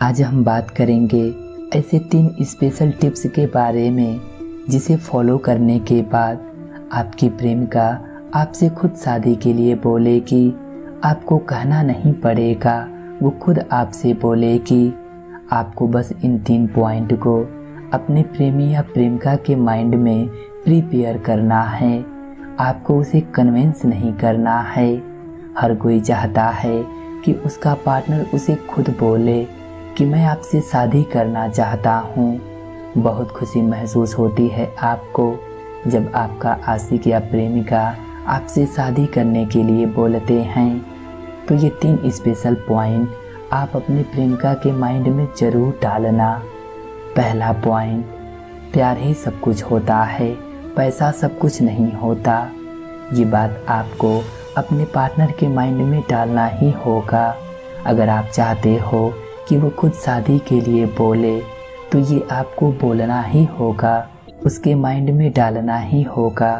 आज हम बात करेंगे ऐसे 3 स्पेशल टिप्स के बारे में जिसे फॉलो करने के बाद आपकी प्रेमिका आपसे खुद शादी के लिए बोलेगी। आपको कहना नहीं पड़ेगा, वो खुद आपसे बोलेगी। आपको बस इन 3 पॉइंट को अपने प्रेमी या प्रेमिका के माइंड में प्रिपेयर करना है। आपको उसे कन्विंस नहीं करना है। हर कोई चाहता है कि उसका पार्टनर उसे खुद बोले कि मैं आपसे शादी करना चाहता हूँ। बहुत खुशी महसूस होती है आपको जब आपका आशिक या प्रेमिका आपसे शादी करने के लिए बोलते हैं। तो ये 3 स्पेशल पॉइंट आप अपने प्रेमिका के माइंड में ज़रूर डालना। पहला पॉइंट, प्यार ही सब कुछ होता है, पैसा सब कुछ नहीं होता। ये बात आपको अपने पार्टनर के माइंड में डालना ही होगा। अगर आप चाहते हो कि वो खुद शादी के लिए बोले तो ये आपको बोलना ही होगा, उसके माइंड में डालना ही होगा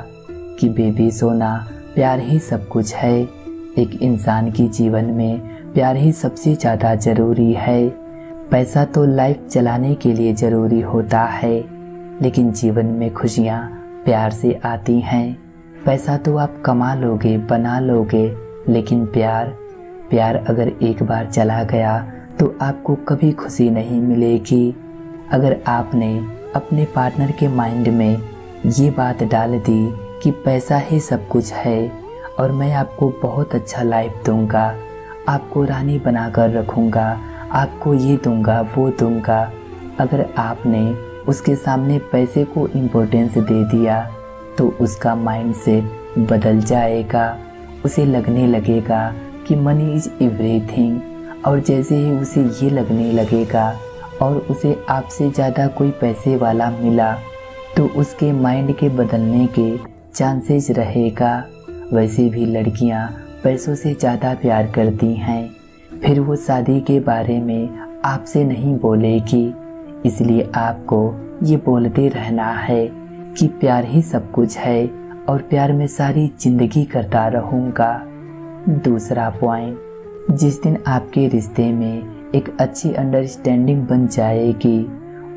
कि बेबी सोना, प्यार ही सब कुछ है। एक इंसान की जीवन में प्यार ही सबसे ज़्यादा ज़रूरी है। पैसा तो लाइफ चलाने के लिए ज़रूरी होता है, लेकिन जीवन में खुशियाँ प्यार से आती हैं। पैसा तो आप कमा लोगे, बना लोगे, लेकिन प्यार अगर एक बार चला गया तो आपको कभी खुशी नहीं मिलेगी। अगर आपने अपने पार्टनर के माइंड में ये बात डाल दी कि पैसा ही सब कुछ है और मैं आपको बहुत अच्छा लाइफ दूंगा, आपको रानी बनाकर रखूंगा, आपको ये दूंगा वो दूंगा। अगर आपने उसके सामने पैसे को इम्पोर्टेंस दे दिया तो उसका माइंडसेट बदल जाएगा। उसे लगने लगेगा कि मनी इज़ एवरीथिंग, और जैसे ही उसे ये लगने लगेगा और उसे आपसे ज़्यादा कोई पैसे वाला मिला तो उसके माइंड के बदलने के चांसेस रहेगा। वैसे भी लड़कियां पैसों से ज़्यादा प्यार करती हैं, फिर वो शादी के बारे में आपसे नहीं बोलेगी। इसलिए आपको ये बोलते रहना है कि प्यार ही सब कुछ है और प्यार में सारी ज़िंदगी करता रहूँगा। दूसरा पॉइंट, जिस दिन आपके रिश्ते में एक अच्छी अंडरस्टैंडिंग बन जाएगी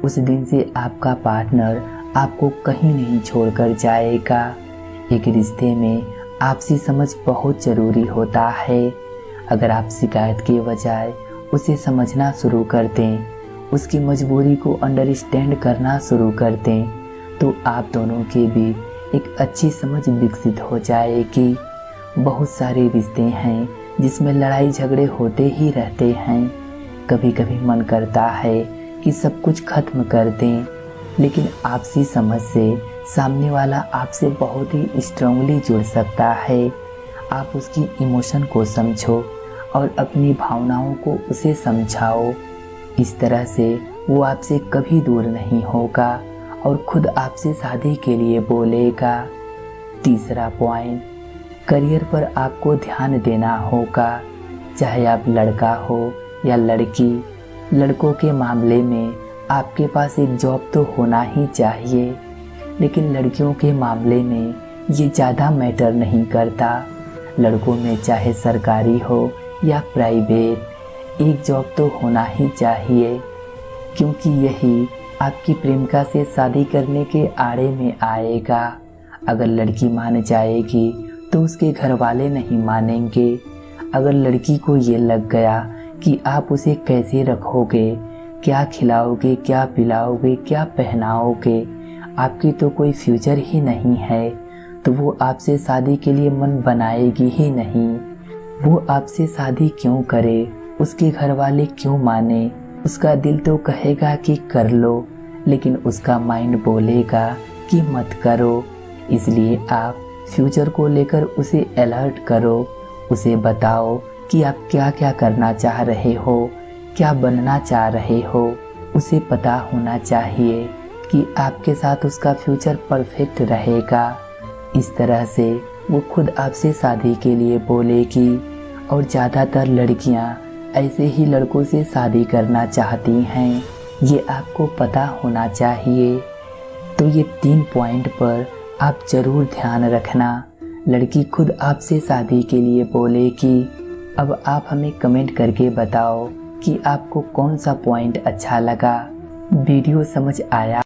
उस दिन से आपका पार्टनर आपको कहीं नहीं छोड़कर जाएगा। एक रिश्ते में आपसी समझ बहुत ज़रूरी होता है। अगर आप शिकायत के बजाय उसे समझना शुरू कर दें, उसकी मजबूरी को अंडरस्टैंड करना शुरू कर दें, तो आप दोनों के बीच एक अच्छी समझ विकसित हो जाएगी। बहुत सारे रिश्ते हैं जिसमें लड़ाई झगड़े होते ही रहते हैं। कभी कभी मन करता है कि सब कुछ खत्म कर दें, लेकिन आपसी समझ से सामने वाला आपसे बहुत ही स्ट्रांगली जुड़ सकता है। आप उसकी इमोशन को समझो और अपनी भावनाओं को उसे समझाओ। इस तरह से वो आपसे कभी दूर नहीं होगा और खुद आपसे शादी के लिए बोलेगा। तीसरा पॉइंट, करियर पर आपको ध्यान देना होगा। चाहे आप लड़का हो या लड़की, लड़कों के मामले में आपके पास एक जॉब तो होना ही चाहिए, लेकिन लड़कियों के मामले में ये ज़्यादा मैटर नहीं करता। लड़कों में चाहे सरकारी हो या प्राइवेट, एक जॉब तो होना ही चाहिए, क्योंकि यही आपकी प्रेमिका से शादी करने के आड़े में आएगा। अगर लड़की मान जाएगी तो उसके घर वाले नहीं मानेंगे। अगर लड़की को ये लग गया कि आप उसे कैसे रखोगे, क्या खिलाओगे, क्या पिलाओगे, क्या पहनाओगे, आपकी तो कोई फ्यूचर ही नहीं है, तो वो आपसे शादी के लिए मन बनाएगी ही नहीं। वो आपसे शादी क्यों करे, उसके घर वाले क्यों माने? उसका दिल तो कहेगा कि कर लो, लेकिन उसका माइंड बोलेगा कि मत करो। इसलिए आप फ्यूचर को लेकर उसे अलर्ट करो। उसे बताओ कि आप क्या क्या करना चाह रहे हो, क्या बनना चाह रहे हो। उसे पता होना चाहिए कि आपके साथ उसका फ्यूचर परफेक्ट रहेगा। इस तरह से वो खुद आपसे शादी के लिए बोलेगी। और ज़्यादातर लड़कियां ऐसे ही लड़कों से शादी करना चाहती हैं, ये आपको पता होना चाहिए। तो ये 3 पॉइंट पर आप ज़रूर ध्यान रखना। लड़की खुद आपसे शादी के लिए बोलेगी। अब आप हमें कमेंट करके बताओ कि आपको कौन सा पॉइंट अच्छा लगा। वीडियो समझ आया